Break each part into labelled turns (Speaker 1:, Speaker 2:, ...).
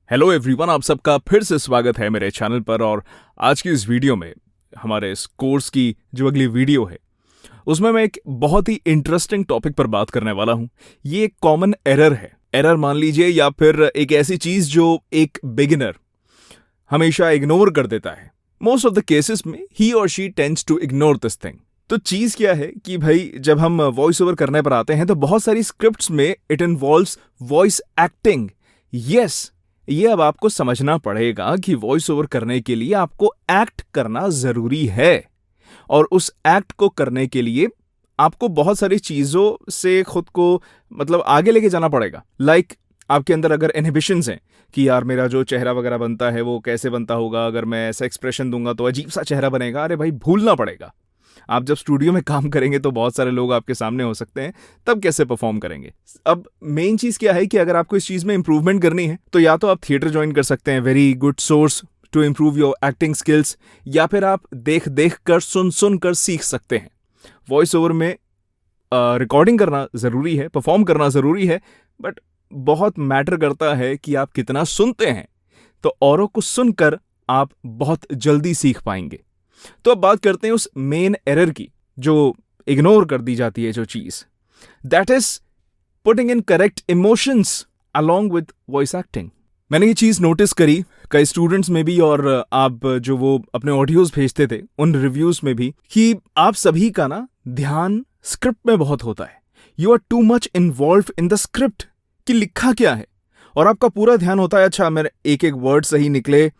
Speaker 1: Hello everyone, आप सबका फिर से स्वागत है मेरे चैनल पर। और आज की इस वीडियो में हमारे इस कोर्स की जो अगली वीडियो है उसमें मैं एक बहुत ही इंटरेस्टिंग टॉपिक पर बात करने वाला हूं। ये एक कॉमन एरर है, एरर मान लीजिए, या फिर एक ऐसी चीज जो एक बिगिनर हमेशा इग्नोर कर देता है। मोस्ट ऑफ द केसेस में ही और she tends to ignore this thing. तो चीज क्या है कि भाई जब हम वॉइस ओवर करने पर आते हैं तो बहुत सारी स्क्रिप्ट्स में it involves voice acting. Yes, ये अब आपको समझना पड़ेगा कि वॉइस ओवर करने के लिए आपको एक्ट करना जरूरी है, और उस एक्ट को करने के लिए आपको बहुत सारी चीजों से खुद को आगे लेके जाना पड़ेगा। लाइक आपके अंदर अगर इनहिबिशंस हैं कि यार मेरा जो चेहरा वगैरह बनता है वो कैसे बनता होगा, अगर मैं ऐसा एक्सप्रेशन दूंगा तो अजीब सा चेहरा बनेगा। अरे भाई, भूलना पड़ेगा। आप जब स्टूडियो में काम करेंगे तो बहुत सारे लोग आपके सामने हो सकते हैं, तब कैसे परफॉर्म करेंगे। अब मेन चीज क्या है कि अगर आपको इस चीज में इंप्रूवमेंट करनी है तो या तो आप थिएटर ज्वाइन कर सकते हैं, very good source to improve your acting skills, या फिर आप देख देख कर सुन कर सीख सकते हैं। वॉइस ओवर में रिकॉर्डिंग करना जरूरी है, परफॉर्म करना जरूरी है, बट बहुत मैटर करता है कि आप कितना सुनते हैं। तो औरों को सुनकर आप बहुत जल्दी सीख पाएंगे। तो अब बात करते हैं उस मेन एरर की जो इग्नोर कर दी जाती है, जो चीज, that is putting in correct emotions along with voice acting. मैंने ये चीज नोटिस करी कई स्टूडेंट्स में भी, और आप जो वो अपने ऑडियोज भेजते थे उन रिव्यूज में भी, कि आप सभी का ना ध्यान स्क्रिप्ट में बहुत होता है। You are too much involve in the script कि लिखा क्या है, और आपका पूरा ध्यान होता है अच्छा मेरे एक एक वर्ड सही निकले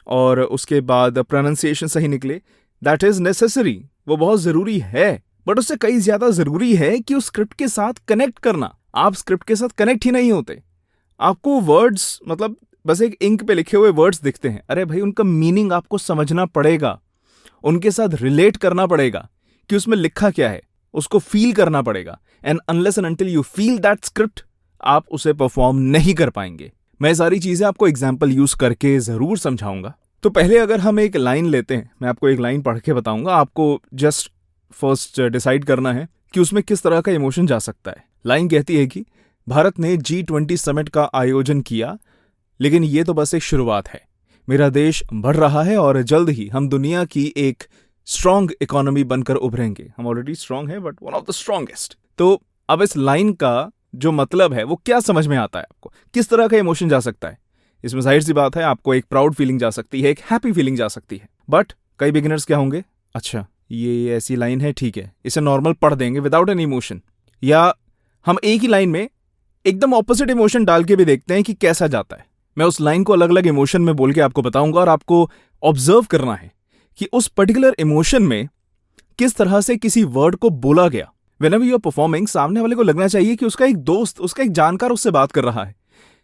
Speaker 1: और उसके बाद प्रोनाउंसिएशन सही निकले। दैट इज नेसेसरी, वो बहुत जरूरी है, बट उससे कई ज्यादा जरूरी है कि उस स्क्रिप्ट के साथ कनेक्ट करना। आप स्क्रिप्ट के साथ कनेक्ट ही नहीं होते, आपको वर्ड्स बस एक इंक पे लिखे हुए वर्ड्स दिखते हैं। अरे भाई, उनका मीनिंग आपको समझना पड़ेगा, उनके साथ रिलेट करना पड़ेगा कि उसमें लिखा क्या है, उसको फील करना पड़ेगा। And unless and until you feel that script, आप उसे परफॉर्म नहीं कर पाएंगे। मैं सारी चीजें आपको एग्जाम्पल यूज करके जरूर समझाऊंगा। तो पहले अगर हम एक लाइन लेते हैं, मैं आपको एक लाइन पढ़ के बताऊंगा, आपको जस्ट फर्स्ट डिसाइड करना है कि उसमें किस तरह का इमोशन जा सकता है। लाइन कहती है कि भारत ने G20 समिट का आयोजन किया, लेकिन ये तो बस एक शुरुआत है। मेरा देश बढ़ रहा है और जल्द ही हम दुनिया की एक स्ट्रांग इकोनॉमी बनकर उभरेंगे। हम ऑलरेडी स्ट्रांग हैं, but one of the strongest. तो अब इस लाइन का जो मतलब है वो क्या समझ में आता है आपको, किस तरह का इमोशन जा सकता है। इसमें जाहिर सी बात है, आपको एक प्राउड फीलिंग जा सकती है, एक हैप्पी फीलिंग जा सकती है। बट कई बिगिनर्स क्या होंगे, अच्छा ये ऐसी लाइन है, ठीक है, इसे नॉर्मल पढ़ देंगे विदाउट एनी इमोशन। या हम एक ही लाइन में एकदम ऑपोजिट इमोशन डाल के भी देखते हैं कि कैसा जाता है। मैं उस लाइन को अलग अलग इमोशन में बोल के आपको बताऊंगा, और आपको ऑब्जर्व करना है कि उस पर्टिकुलर इमोशन में किस तरह से किसी वर्ड को बोला गया। Whenever you are performing, सामने वाले को लगना चाहिए कि उसका एक दोस्त, उसका एक जानकार उससे बात कर रहा है।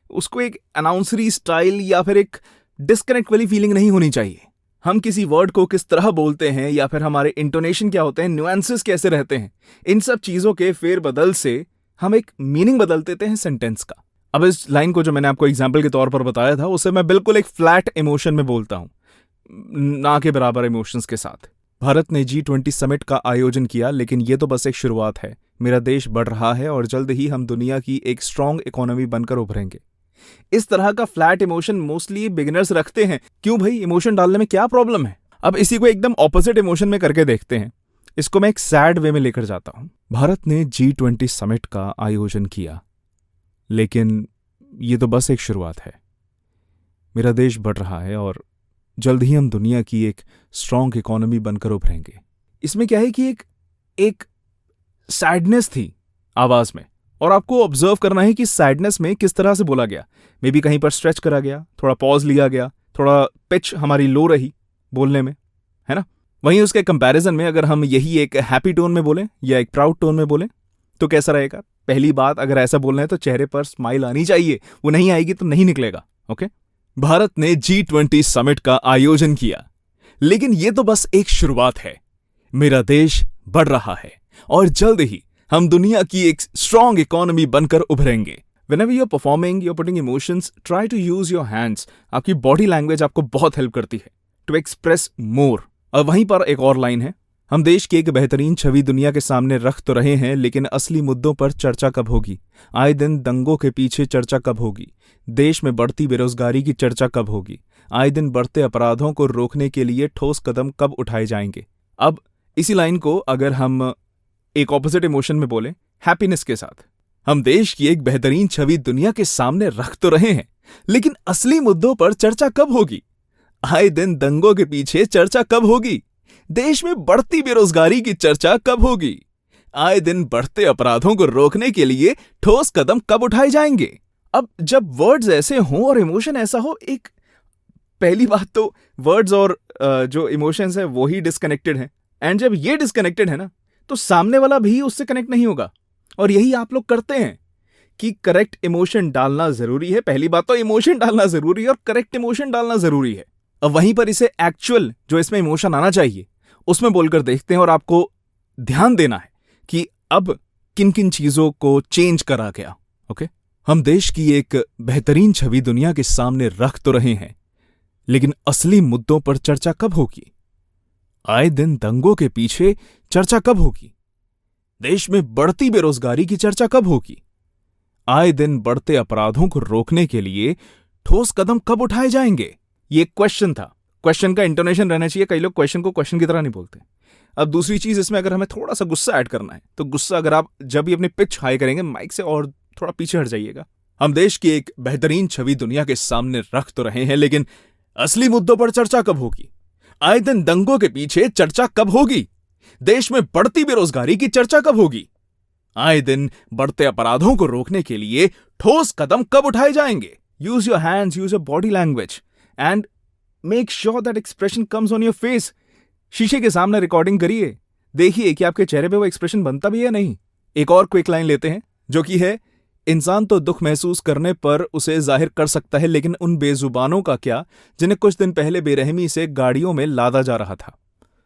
Speaker 1: उसको एक अनाउंसरी स्टाइल या फिर एक डिस्कनेक्ट वाली फीलिंग नहीं होनी चाहिए। हम किसी वर्ड को किस तरह बोलते हैं, या फिर हमारे इंटोनेशन क्या होते हैं, न्यूएंसेस कैसे रहते हैं, इन सब चीजों के फेरबदल से हम एक मीनिंग बदल देते हैं सेंटेंस का। अब इस लाइन को जो मैंने आपको एग्जाम्पल के तौर पर बताया था, उसे मैं बिल्कुल एक फ्लैट इमोशन में बोलता हूं, ना के बराबर इमोशंस के साथ। भारत ने G20 समिट का आयोजन किया, लेकिन ये तो बस एक शुरुआत है। मेरा देश बढ़ रहा है और जल्द ही हम दुनिया की एक स्ट्रांग इकोनॉमी बनकर उभरेंगे। इस तरह का फ्लैट इमोशन मोस्टली बिगिनर्स रखते हैं। क्यों भाई, इमोशन डालने में क्या प्रॉब्लम है। अब इसी को एकदम ऑपोजिट इमोशन में करके देखते हैं। इसको मैं एक सैड वे में लेकर जाता हूं। भारत ने G20 समिट का आयोजन किया, लेकिन ये तो बस एक शुरुआत है। मेरा देश बढ़ रहा है और जल्द ही हम दुनिया की एक स्ट्रांग इकोनॉमी बनकर उभरेंगे। इसमें क्या है कि एक सैडनेस थी आवाज में, और आपको ऑब्जर्व करना है कि सैडनेस में किस तरह से बोला गया। मे बी कहीं पर स्ट्रेच करा गया, थोड़ा पॉज लिया गया, थोड़ा पिच हमारी लो रही बोलने में, है ना। वहीं उसके कंपैरिजन में अगर हम यही एक हैप्पी टोन में बोलें या एक प्राउड टोन में बोलें तो कैसा रहेगा। पहली बात, अगर ऐसा बोलना है तो चेहरे पर स्माइल आनी चाहिए, वो नहीं आएगी तो नहीं निकलेगा। ओके, भारत ने G20 समिट का आयोजन किया, लेकिन यह तो बस एक शुरुआत है। मेरा देश बढ़ रहा है और जल्द ही हम दुनिया की एक स्ट्रांग इकोनॉमी बनकर उभरेंगे। Whenever you're performing, you're putting emotions, try to use your hands. आपकी बॉडी लैंग्वेज आपको बहुत हेल्प करती है to express more. और वहीं पर एक और लाइन है, हम देश की एक बेहतरीन छवि दुनिया के सामने रख तो रहे हैं, लेकिन असली मुद्दों पर चर्चा कब होगी? आए दिन दंगों के पीछे चर्चा कब होगी? देश में बढ़ती बेरोजगारी की चर्चा कब होगी? आए दिन बढ़ते अपराधों को रोकने के लिए ठोस कदम कब उठाए जाएंगे? अब इसी लाइन को अगर हम एक ऑपोजिट इमोशन में बोलें, हैप्पीनेस के साथ, हम देश की एक बेहतरीन छवि दुनिया के सामने रख तो रहे हैं, लेकिन असली मुद्दों पर चर्चा कब होगी? आए दिन दंगों के पीछे चर्चा कब होगी? देश में बढ़ती बेरोजगारी की चर्चा कब होगी? आए दिन बढ़ते अपराधों को रोकने के लिए ठोस कदम कब उठाए जाएंगे? अब जब वर्ड्स ऐसे हों और इमोशन ऐसा हो, एक पहली बात तो वर्ड्स और जो इमोशंस है वो ही डिस्कनेक्टेड हैं, एंड जब ये डिस्कनेक्टेड है ना, तो सामने वाला भी उससे कनेक्ट नहीं होगा। और यही आप लोग करते हैं कि करेक्ट इमोशन डालना जरूरी है। पहली बात तो इमोशन डालना जरूरी है और करेक्ट इमोशन डालना जरूरी है। अब वहीं पर इसे एक्चुअल जो इसमें इमोशन आना चाहिए उसमें बोलकर देखते हैं, और आपको ध्यान देना है कि अब किन किन चीजों को चेंज करा गया। ओके, हम देश की एक बेहतरीन छवि दुनिया के सामने रख तो रहे हैं, लेकिन असली मुद्दों पर चर्चा कब होगी? आए दिन दंगों के पीछे चर्चा कब होगी? देश में बढ़ती बेरोजगारी की चर्चा कब होगी? आए दिन बढ़ते अपराधों को रोकने के लिए ठोस कदम कब उठाए जाएंगे? ये क्वेश्चन था। क्वेश्चन का इंटोनेशन रहना चाहिए। कई लोग क्वेश्चन को क्वेश्चन की तरह नहीं बोलते। अब दूसरी चीज, इसमें अगर हमें थोड़ा सा गुस्सा ऐड करना है तो गुस्सा अगर आप जब भी अपनी पिच हाई करेंगे माइक से और थोड़ा पीछे हट जाइएगा। हम देश की एक बेहतरीन छवि दुनिया के सामने रख तो रहे हैं, लेकिन असली मुद्दों पर चर्चा कब होगी? आए दिन दंगों के पीछे चर्चा कब होगी? देश में बढ़ती बेरोजगारी की चर्चा कब होगी? आए दिन बढ़ते अपराधों को रोकने के लिए ठोस कदम कब उठाए जाएंगे? Use your hands, use your body language and make sure that expression comes on your face. शीशे के सामने रिकॉर्डिंग करिए, देखिए कि आपके चेहरे पे वो एक्सप्रेशन बनता भी है नहीं। एक और क्विक लाइन लेते हैं जो कि है, इंसान तो दुख महसूस करने पर उसे जाहिर कर सकता है, लेकिन उन बेजुबानों का क्या जिन्हें कुछ दिन पहले बेरहमी से गाड़ियों में लादा जा रहा था।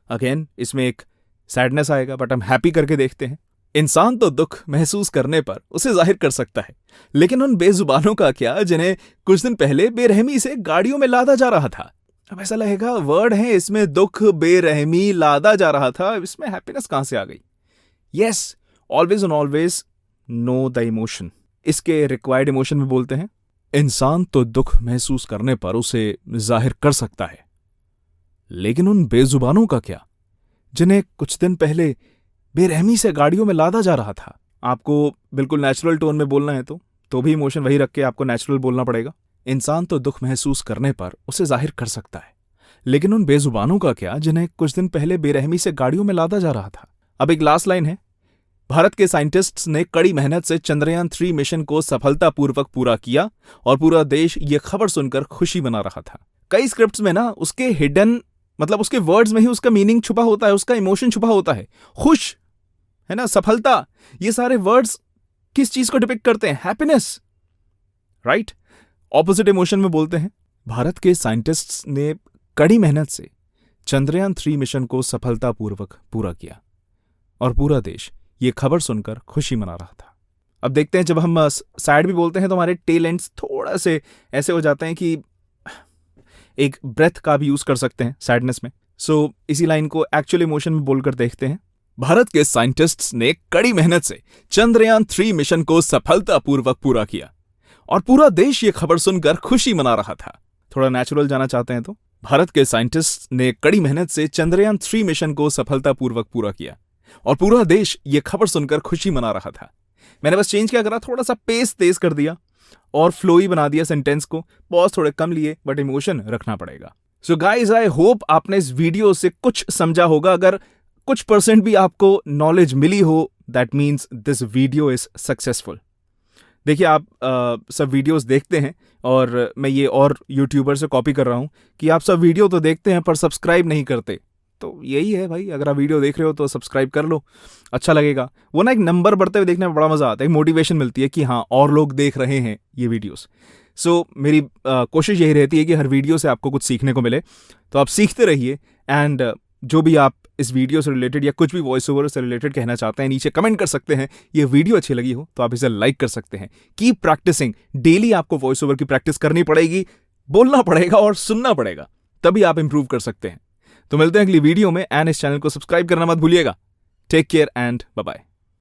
Speaker 1: अगेन इसमें एक सैडनेस आएगा, बट हम हैप्पी करके देखते हैं। इंसान तो दुख महसूस करने पर उसे जाहिर कर सकता है, लेकिन उन बेजुबानों का क्या जिन्हें कुछ दिन पहले बेरहमी से गाड़ियों में लादा जा रहा था। अब ऐसा लगेगा वर्ड है इसमें, दुख, बेरहमी, लादा जा रहा था, इसमें हैप्पीनेस कहां से आ गई? Yes, always and always know the emotion. इसके रिक्वायर्ड इमोशन में बोलते हैं, इंसान तो दुख महसूस करने पर उसे जाहिर कर सकता है, लेकिन उन बेजुबानों का क्या जिन्हें कुछ दिन पहले बेरहमी से गाड़ियों में लादा जा रहा था। आपको बिल्कुल नेचुरल टोन में बोलना है तो भी इमोशन वही रख के आपको नेचुरल बोलना पड़ेगा। इंसान तो दुख महसूस करने पर उसे जाहिर कर सकता है, लेकिन उन बेजुबानों का क्या जिन्हें कुछ दिन पहले बेरहमी से गाड़ियों में लादा जा रहा था। अब एक लास्ट लाइन है, भारत के साइंटिस्ट्स ने कड़ी मेहनत से चंद्रयान 3 मिशन को सफलतापूर्वक पूरा किया और पूरा देश ये खबर सुनकर खुशी मना रहा था। कई स्क्रिप्ट्स में ना उसके हिडन, मतलब उसके वर्ड्स में ही उसका मीनिंग छुपा होता है, उसका इमोशन छुपा होता है। खुश है ना, सफलता, ये सारे वर्ड्स किस चीज को डिपिक्ट करते हैं? Happiness, right? ऑपोजिट इमोशन में बोलते हैं, भारत के साइंटिस्ट्स ने कड़ी मेहनत से चंद्रयान 3 मिशन को सफलतापूर्वक पूरा किया और पूरा देश ये खबर सुनकर खुशी मना रहा था। अब देखते हैं, जब हम सैड भी बोलते हैं तो हमारे टेल एंड्स थोड़ा से ऐसे हो जाते हैं कि एक ब्रेथ का भी यूज कर सकते हैं सैडनेस में। सो इसी लाइन को एक्चुअल इमोशन में बोलकर देखते हैं, भारत के साइंटिस्ट्स ने कड़ी मेहनत से चंद्रयान 3 मिशन को सफलतापूर्वक पूरा किया और पूरा देश ये खबर सुनकर खुशी मना रहा था। थोड़ा नेचुरल जाना चाहते हैं तो, भारत के साइंटिस्ट्स ने कड़ी मेहनत से चंद्रयान 3 मिशन को सफलतापूर्वक पूरा किया और पूरा देश ये खबर सुनकर खुशी मना रहा था। मैंने बस चेंज क्या करा, थोड़ा सा पेस तेज कर दिया और फ्लोई बना दिया सेंटेंस को, पॉज थोड़े कम लिए, बट इमोशन रखना पड़ेगा। सो गाइज, आई होप आपने इस वीडियो से कुछ समझा होगा। अगर कुछ परसेंट भी आपको नॉलेज मिली हो, that means this video is successful. देखिए, आप सब वीडियोस देखते हैं और मैं ये और यूट्यूबर से कॉपी कर रहा हूं कि आप सब वीडियो तो देखते हैं पर सब्सक्राइब नहीं करते। तो यही है भाई, अगर आप वीडियो देख रहे हो तो सब्सक्राइब कर लो, अच्छा लगेगा। वो ना एक नंबर बढ़ते हुए देखने में बड़ा मजा आता है, एक मोटिवेशन मिलती है कि हाँ और लोग देख रहे हैं ये वीडियोस। सो मेरी कोशिश यही रहती है कि हर वीडियो से आपको कुछ सीखने को मिले, तो आप सीखते रहिए। एंड जो भी आप इस वीडियो से रिलेटेड या कुछ भी वॉइस ओवर से रिलेटेड कहना चाहते हैं, नीचे कमेंट कर सकते हैं। ये वीडियो अच्छी लगी हो तो आप इसे लाइक कर सकते हैं। कीप प्रैक्टिसिंग, डेली आपको वॉइस ओवर की प्रैक्टिस करनी पड़ेगी, बोलना पड़ेगा और सुनना पड़ेगा, तभी आप इंप्रूव कर सकते हैं। तो मिलते हैं अगली वीडियो में, एंड इस चैनल को सब्सक्राइब करना मत भूलिएगा। Take care and bye bye.